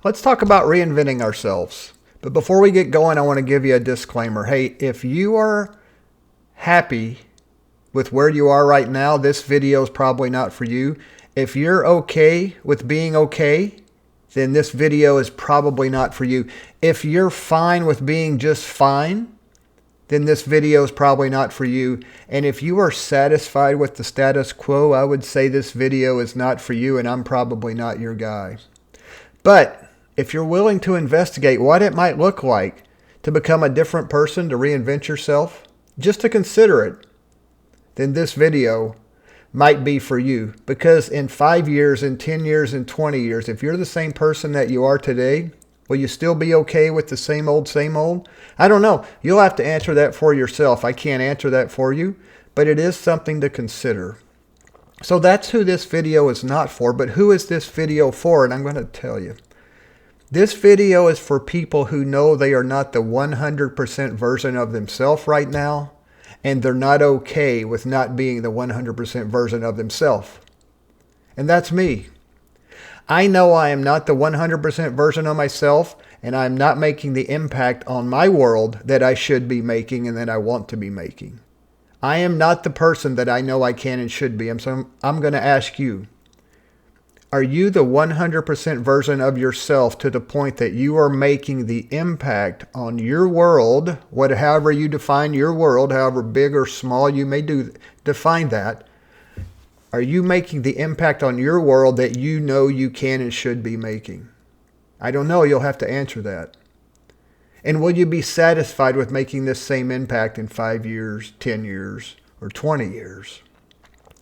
Let's talk about reinventing ourselves. But before we get going, I want to give you a disclaimer. Hey, if you are happy with where you are right now, this video is probably not for you. If you're okay with being okay, then this video is probably not for you. If you're fine with being just fine, then this video is probably not for you. And if you are satisfied with the status quo, I would say this video is not for you, and I'm probably not your guy. But if you're willing to investigate what it might look like to become a different person, to reinvent yourself, just to consider it, then this video might be for you. Because in 5 years, in 10 years, in 20 years, if you're the same person that you are today, will you still be okay with the same old, same old? I don't know. You'll have to answer that for yourself. I can't answer that for you, but it is something to consider. So that's who this video is not for, but who is this video for? And I'm going to tell you. This video is for people who know they are not the 100% version of themselves right now, and they're not okay with not being the 100% version of themselves. And that's me. I know I am not the 100% version of myself, and I'm not making the impact on my world that I should be making and that I want to be making. I am not the person that I know I can and should be. So I'm going to ask you, are you the 100% version of yourself to the point that you are making the impact on your world, however you define your world, however big or small you may define that? Are you making the impact on your world that you know you can and should be making? I don't know. You'll have to answer that. And will you be satisfied with making this same impact in 5 years, 10 years, or 20 years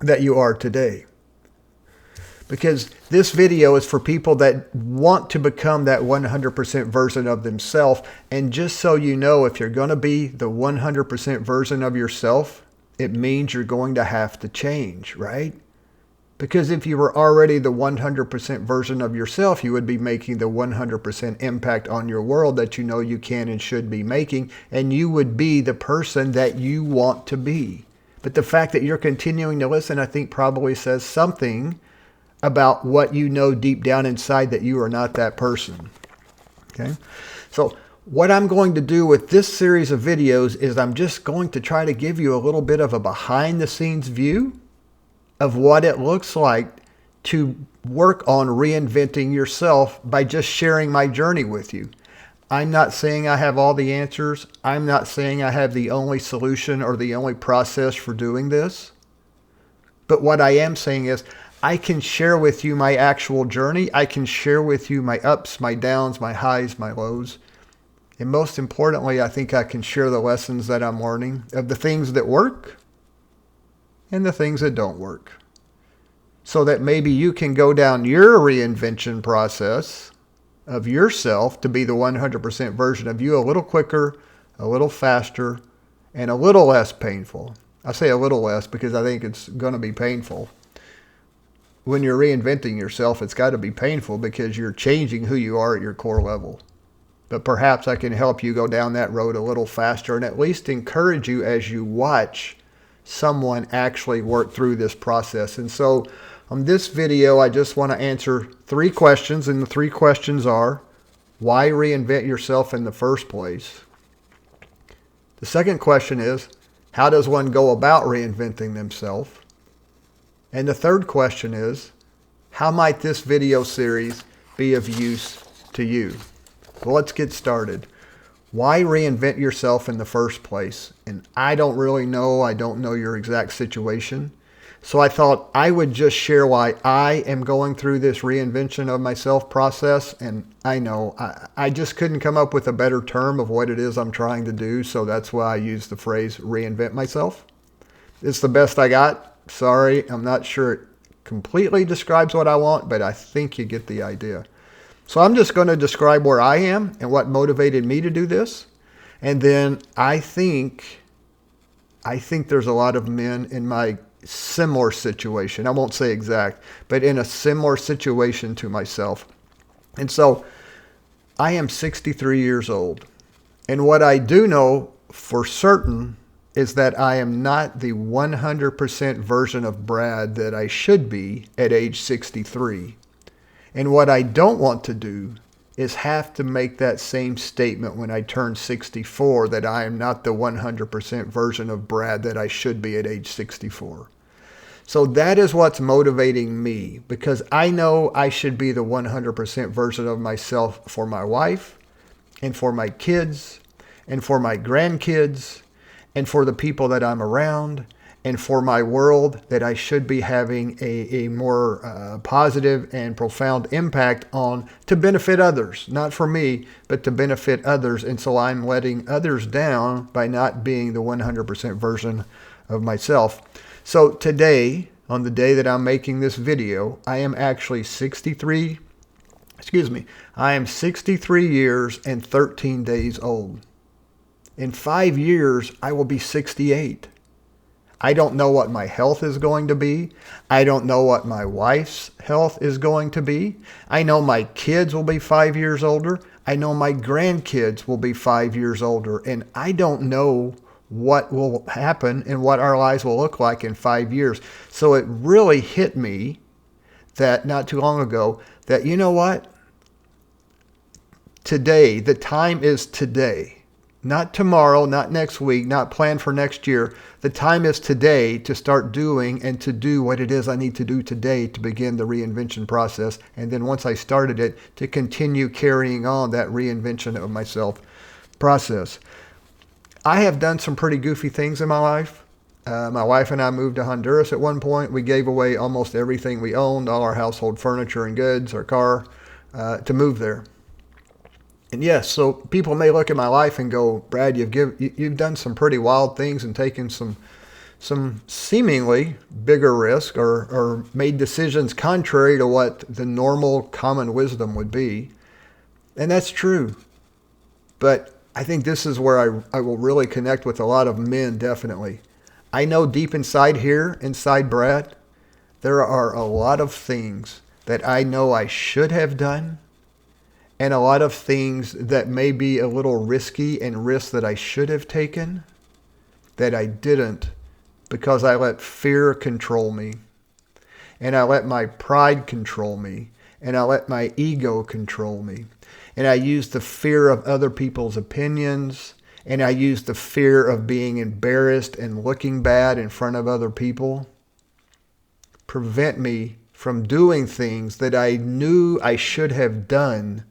that you are today? Because this video is for people that want to become that 100% version of themselves. And just so you know, if you're going to be the 100% version of yourself, it means you're going to have to change, right? Because if you were already the 100% version of yourself, you would be making the 100% impact on your world that you know you can and should be making. And you would be the person that you want to be. But the fact that you're continuing to listen, I think probably says something about what you know deep down inside, that you are not that person. Okay? So what I'm going to do with this series of videos is I'm just going to try to give you a little bit of a behind the scenes view of what it looks like to work on reinventing yourself by just sharing my journey with you. I'm not saying I have all the answers. I'm not saying I have the only solution or the only process for doing this. But what I am saying is I can share with you my actual journey. I can share with you my ups, my downs, my highs, my lows. And most importantly, I think I can share the lessons that I'm learning of the things that work and the things that don't work. So that maybe you can go down your reinvention process of yourself to be the 100% version of you a little quicker, a little faster, and a little less painful. I say a little less because I think it's going to be painful. When you're reinventing yourself, it's got to be painful because you're changing who you are at your core level. But perhaps I can help you go down that road a little faster and at least encourage you as you watch someone actually work through this process. And so on this video, I just want to answer 3 questions. And the 3 questions are, why reinvent yourself in the first place? The second question is, how does one go about reinventing themselves? And the third question is, how might this video series be of use to you? Well, let's get started. Why reinvent yourself in the first place? And I don't really know. I don't know your exact situation. So I thought I would just share why I am going through this reinvention of myself process. And I know I just couldn't come up with a better term of what it is I'm trying to do. So that's why I use the phrase reinvent myself. It's the best I got. Sorry, I'm not sure it completely describes what I want, but I think you get the idea. So I'm just going to describe where I am and what motivated me to do this. And then I think there's a lot of men in my similar situation. I won't say exact, but in a similar situation to myself. And so I am 63 years old. And what I do know for certain is that I am not the 100% version of Brad that I should be at age 63. And what I don't want to do is have to make that same statement when I turn 64 that I am not the 100% version of Brad that I should be at age 64. So that is what's motivating me, because I know I should be the 100% version of myself for my wife and for my kids and for my grandkids and for the people that I'm around and for my world, that I should be having a more positive and profound impact on, to benefit others, not for me, but to benefit others. And so I'm letting others down by not being the 100% version of myself. So today, on the day that I'm making this video, I am actually 63 years and 13 days old. In 5 years, I will be 68. I don't know what my health is going to be. I don't know what my wife's health is going to be. I know my kids will be 5 years older. I know my grandkids will be 5 years older. And I don't know what will happen and what our lives will look like in 5 years. So it really hit me that not too long ago that, you know what? Today, the time is today. Not tomorrow, not next week, not planned for next year. The time is today to start doing and to do what it is I need to do today to begin the reinvention process. And then once I started it, to continue carrying on that reinvention of myself process. I have done some pretty goofy things in my life. My wife and I moved to Honduras at one point. We gave away almost everything we owned, all our household furniture and goods, our car, to move there. And yes, so people may look at my life and go, Brad, you've done some pretty wild things and taken some seemingly bigger risk or made decisions contrary to what the normal common wisdom would be. And that's true. But I think this is where I will really connect with a lot of men, definitely. I know deep inside here, inside Brad, there are a lot of things that I know I should have done, and a lot of things that may be a little risky and risks that I should have taken that I didn't, because I let fear control me, and I let my pride control me, and I let my ego control me, and I used the fear of other people's opinions, and I used the fear of being embarrassed and looking bad in front of other people prevent me from doing things that I knew I should have done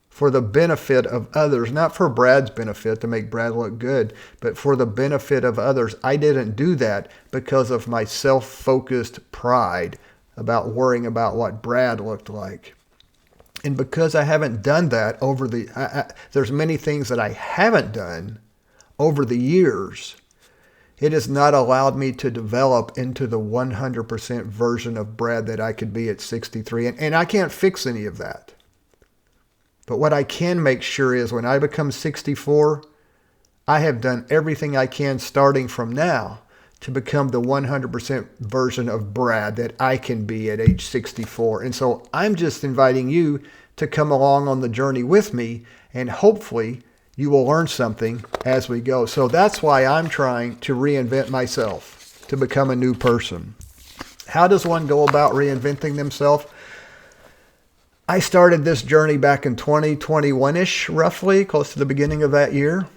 for the benefit of others, not for Brad's benefit to make Brad look good, but for the benefit of others. I didn't do that because of my self-focused pride about worrying about what Brad looked like. And because I haven't done that over there's many things that I haven't done over the years, it has not allowed me to develop into the 100% version of Brad that I could be at 63. And I can't fix any of that. But what I can make sure is when I become 64, I have done everything I can starting from now to become the 100% version of Brad that I can be at age 64. And so I'm just inviting you to come along on the journey with me, and hopefully you will learn something as we go. So that's why I'm trying to reinvent myself, to become a new person. How does one go about reinventing themselves? I started this journey back in 2021-ish, roughly, close to the beginning of that year.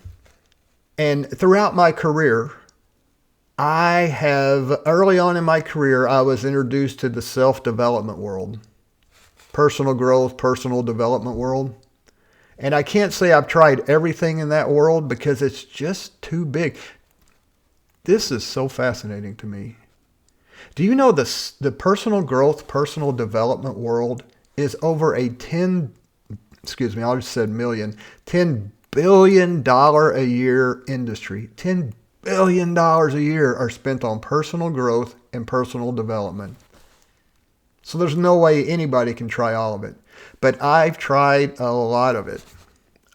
And throughout my career, early on in my career, I was introduced to the self-development world, personal growth, personal development world. And I can't say I've tried everything in that world because it's just too big. This is so fascinating to me. Do you know the personal growth, personal development world is over a $10 billion a year industry. $10 billion a year are spent on personal growth and personal development. So there's no way anybody can try all of it. But I've tried a lot of it.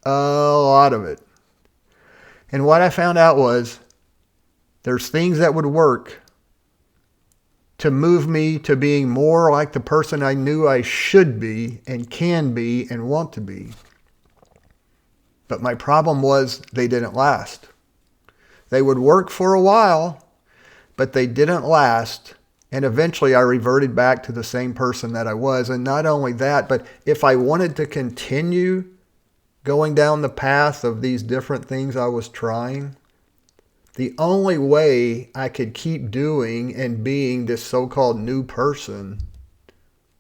A lot of it. And what I found out was there's things that would work to move me to being more like the person I knew I should be and can be and want to be. But my problem was they didn't last. They would work for a while, but they didn't last And eventually I reverted back to the same person that I was. And not only that, but if I wanted to continue going down the path of these different things I was trying, the only way I could keep doing and being this so-called new person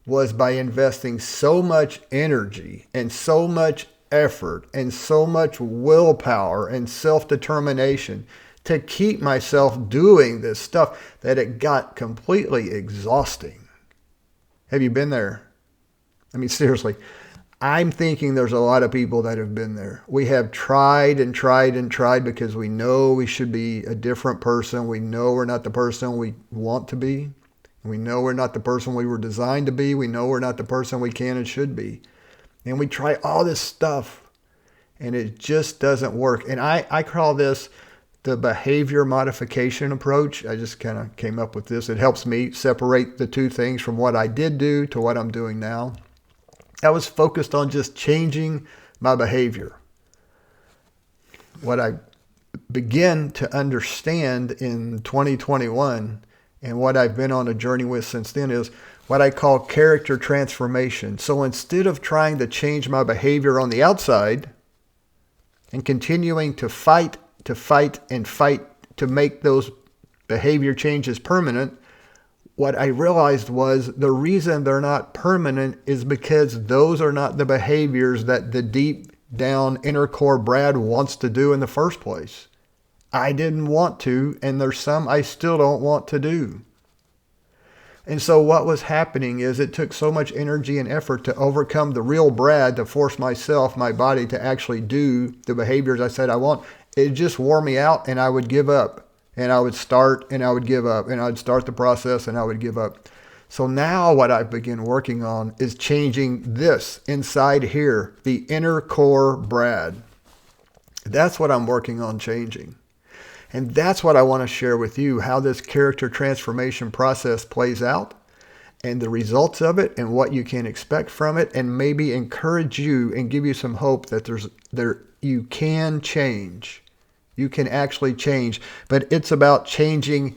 was by investing so much energy and so much effort and so much willpower and self-determination to keep myself doing this stuff that it got completely exhausting. Have you been there? I mean, seriously, I'm thinking there's a lot of people that have been there. We have tried and tried and tried because we know we should be a different person. We know we're not the person we want to be. We know we're not the person we were designed to be. We know we're not the person we can and should be. And we try all this stuff and it just doesn't work. And I call this the behavior modification approach. I just kind of came up with this. It helps me separate the two things from what I did do to what I'm doing now. I was focused on just changing my behavior. What I began to understand in 2021 and what I've been on a journey with since then is what I call character transformation. So instead of trying to change my behavior on the outside and continuing to fight to make those behavior changes permanent, what I realized was the reason they're not permanent is because those are not the behaviors that the deep down inner core Brad wants to do in the first place. I didn't want to, and there's some I still don't want to do. And so what was happening is it took so much energy and effort to overcome the real Brad to force myself, my body, to actually do the behaviors I said I want. It just wore me out and I would give up. And I would start and I would give up. And I'd start the process and I would give up. So now what I've begun working on is changing this inside here, the inner core Brad. That's what I'm working on changing. And that's what I want to share with you, how this character transformation process plays out and the results of it and what you can expect from it, and maybe encourage you and give you some hope that you can change. You can actually change, but it's about changing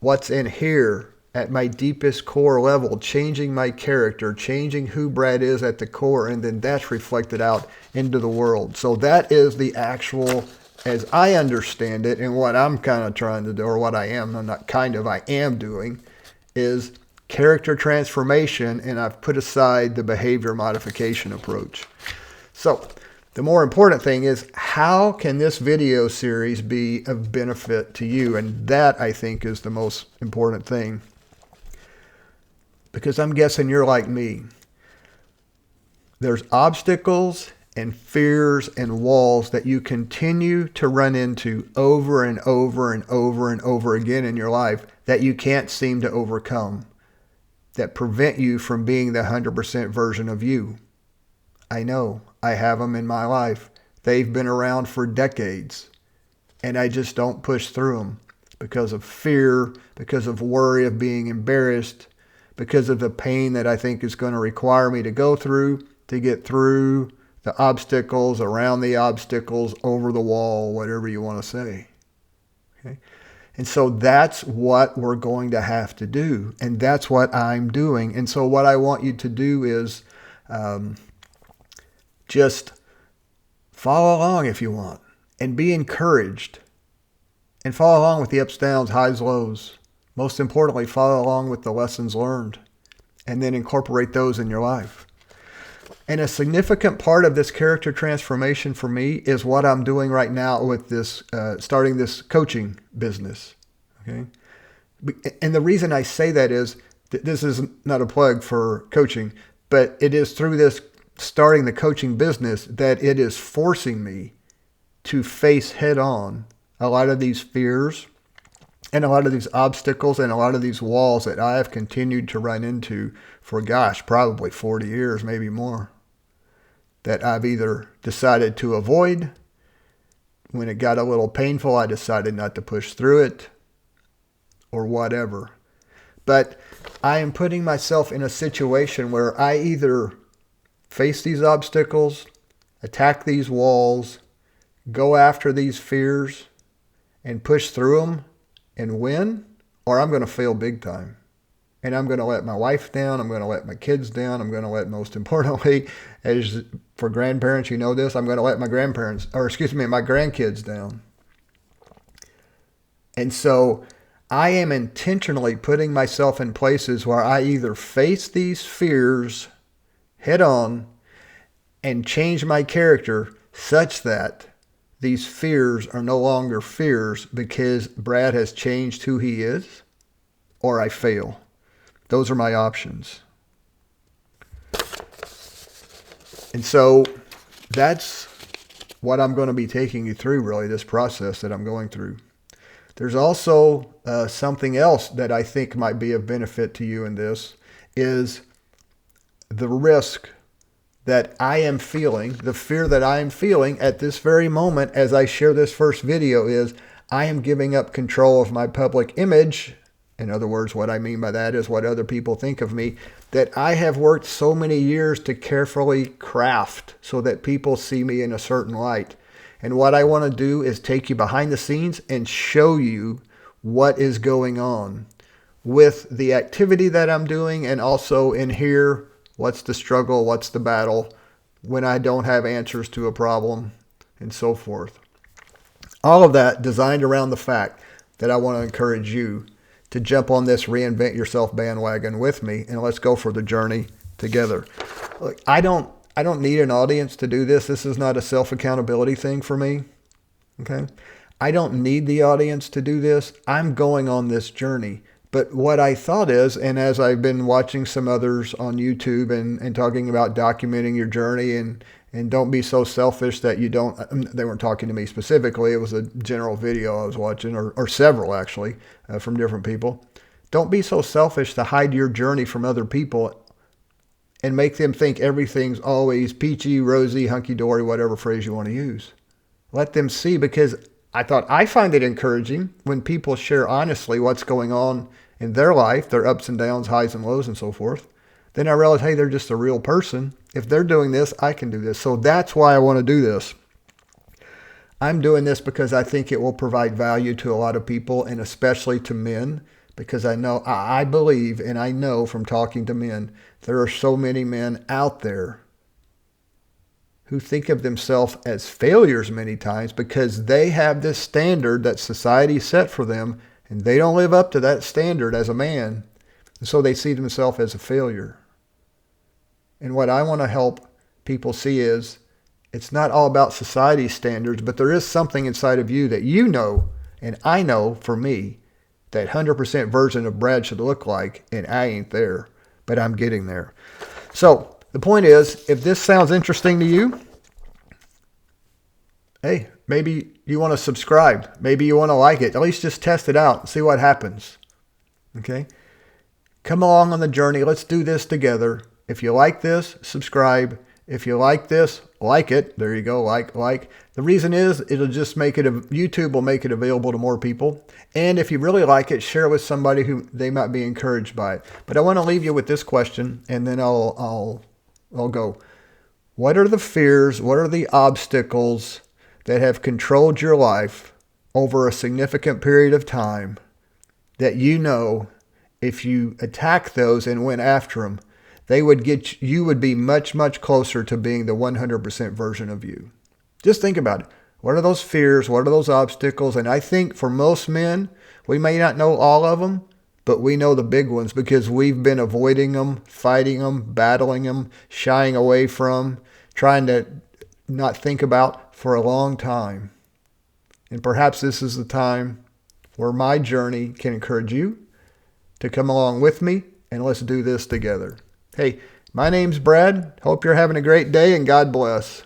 what's in here at my deepest core level, changing my character, changing who Brad is at the core, and then that's reflected out into the world. So that is the actual, as I understand it, and what I'm kind of trying to do, or what I am, I am doing, is character transformation, and I've put aside the behavior modification approach. So the more important thing is, how can this video series be of benefit to you? And that, I think, is the most important thing. Because I'm guessing you're like me. There's obstacles and fears and walls that you continue to run into over and over and over and over again in your life that you can't seem to overcome, that prevent you from being the 100% version of you. I know. I have them in my life. They've been around for decades, and I just don't push through them because of fear, because of worry of being embarrassed, because of the pain that I think is going to require me to go through to get through the obstacles, around the obstacles, over the wall, whatever you want to say. Okay? And so that's what we're going to have to do, and that's what I'm doing. And so what I want you to do is just follow along if you want, and be encouraged, and follow along with the ups, downs, highs, lows. Most importantly, follow along with the lessons learned, and then incorporate those in your life. And a significant part of this character transformation for me is what I'm doing right now with this, starting this coaching business. Okay, and the reason I say that is that this is not a plug for coaching, but it is through this starting the coaching business that it is forcing me to face head on a lot of these fears and a lot of these obstacles and a lot of these walls that I have continued to run into for, probably 40 years, maybe more, that I've either decided to avoid. When it got a little painful, I decided not to push through it, or whatever. But I am putting myself in a situation where I either face these obstacles, attack these walls, go after these fears, and push through them and win, or I'm going to fail big time. And I'm going to let my wife down. I'm going to let my kids down. I'm going to let, most importantly, as for grandparents, you know this, I'm going to let my my grandkids down. And so I am intentionally putting myself in places where I either face these fears head on and change my character such that these fears are no longer fears because Brad has changed who he is, or I fail. Those are my options. And so that's what I'm going to be taking you through, really, this process that I'm going through. There's also something else that I think might be of benefit to you in this is the risk that I am feeling, the fear that I am feeling at this very moment as I share this first video is I am giving up control of my public image. In other words, what I mean by that is what other people think of me, that I have worked so many years to carefully craft so that people see me in a certain light. And what I want to do is take you behind the scenes and show you what is going on with the activity that I'm doing, and also in here, what's the struggle, what's the battle when I don't have answers to a problem, and so forth. All of that designed around the fact that I want to encourage you to jump on this Reinvent Yourself bandwagon with me, and let's go for the journey together. Look, I don't need an audience to do this. This is not a self-accountability thing for me. Okay? I don't need the audience to do this. I'm going on this journey. But what I thought is, and as I've been watching some others on YouTube and talking about documenting your journey and don't be so selfish that you don't, they weren't talking to me specifically. It was a general video I was watching, or several actually, from different people. Don't be so selfish to hide your journey from other people and make them think everything's always peachy, rosy, hunky-dory, whatever phrase you want to use. Let them see, because I find it encouraging when people share honestly what's going on in their life, their ups and downs, highs and lows, and so forth. Then I realize, hey, they're just a real person. If they're doing this, I can do this. So that's why I want to do this. I'm doing this because I think it will provide value to a lot of people, and especially to men, because I believe, and I know from talking to men, there are so many men out there who think of themselves as failures many times because they have this standard that society set for them, and they don't live up to that standard as a man. And so they see themselves as a failure. And what I want to help people see is it's not all about society's standards, but there is something inside of you that you know, and I know for me, that 100% version of Brad should look like, and I ain't there, but I'm getting there. So the point is, if this sounds interesting to you, hey, maybe you want to subscribe. Maybe you want to like it. At least just test it out and see what happens. Okay? Come along on the journey. Let's do this together. If you like this, subscribe. If you like this, like it. There you go, like. The reason is it'll just make it, YouTube will make it available to more people. And if you really like it, share it with somebody who they might be encouraged by it. But I want to leave you with this question, and then I'll go. What are the fears? What are the obstacles that have controlled your life over a significant period of time that you know if you attack those and went after them, you would be much, much closer to being the 100% version of you? Just think about it. What are those fears? What are those obstacles? And I think for most men, we may not know all of them, but we know the big ones because we've been avoiding them, fighting them, battling them, shying away from, trying to not think about for a long time. And perhaps this is the time where my journey can encourage you to come along with me, and let's do this together. Hey, my name's Brad. Hope you're having a great day, and God bless.